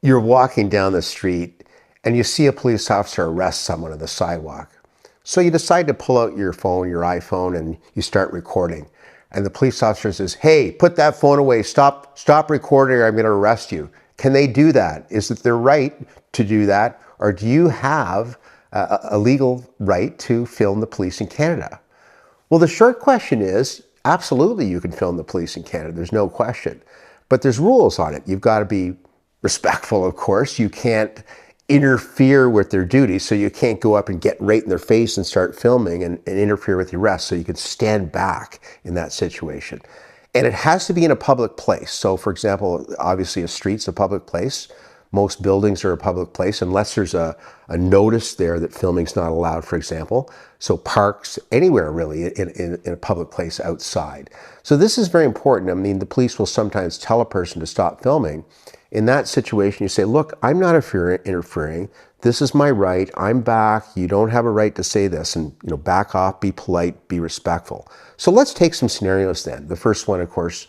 You're walking down the street and you see a police officer arrest someone on the sidewalk. So you decide to pull out your phone, your iPhone, and you start recording. And the police officer says, "Hey, put that phone away. Stop recording or I'm going to arrest you." Can they do that? Is it their right to do that? Or do you have a legal right to film the police in Canada? Well, the short question is, absolutely you can film the police in Canada. There's no question. But there's rules on it. You've got to be respectful, of course. You can't interfere with their duties, so you can't go up and get right in their face and start filming and interfere with the arrest. So you can stand back in that situation. And it has to be in a public place. So for example, obviously a street's a public place. Most buildings are a public place unless there's a notice there that filming's not allowed, for example. So parks, anywhere really in a public place outside. So this is very important. I mean, the police will sometimes tell a person to stop filming. In that situation, you say, "Look, I'm not interfering. This is my right. I'm back. You don't have a right to say this." And back off, be polite, be respectful. So let's take some scenarios then. The first one, of course,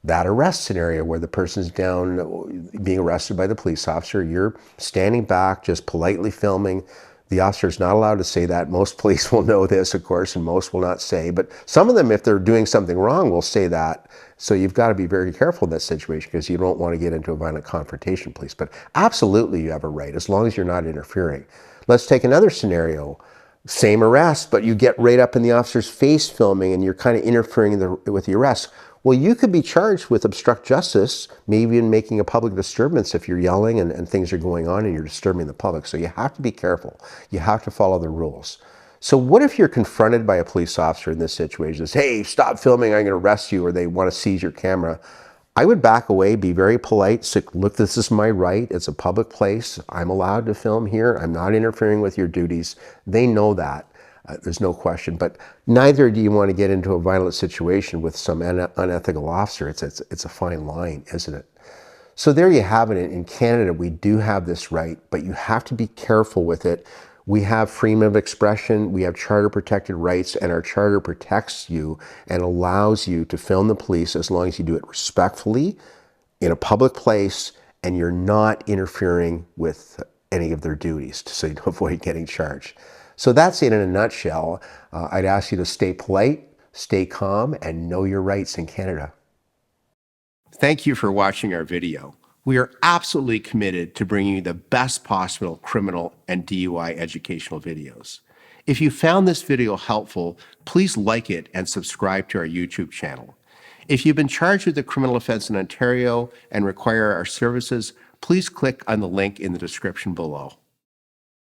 that arrest scenario where the person's down being arrested by the police officer. You're standing back, just politely filming. The officer's not allowed to say that. Most police will know this, of course, and most will not say. But some of them, if they're doing something wrong, will say that. So you've got to be very careful in that situation because you don't want to get into a violent confrontation, police. But absolutely you have a right as long as you're not interfering. Let's take another scenario. Same arrest, but you get right up in the officer's face filming and you're kind of interfering with the arrest. Well, you could be charged with obstruct justice, maybe in making a public disturbance if you're yelling and things are going on and you're disturbing the public. So you have to be careful. You have to follow the rules. So what if you're confronted by a police officer in this situation? Says, "Hey, stop filming, I'm going to arrest you," or they want to seize your camera. I would back away, be very polite. Say, "Look, this is my right. It's a public place. I'm allowed to film here. I'm not interfering with your duties." They know that. There's no question, but neither do you want to get into a violent situation with some unethical officer. It's a fine line, isn't it? So there you have it. In Canada, we do have this right, but you have to be careful with it. We have freedom of expression, we have charter protected rights, and our charter protects you and allows you to film the police as long as you do it respectfully in a public place and you're not interfering with any of their duties, so you avoid getting charged. So that's it in a nutshell. I'd ask you to stay polite, stay calm, and know your rights in Canada. Thank you for watching our video. We are absolutely committed to bringing you the best possible criminal and DUI educational videos. If you found this video helpful, please like it and subscribe to our YouTube channel. If you've been charged with a criminal offense in Ontario and require our services, please click on the link in the description below.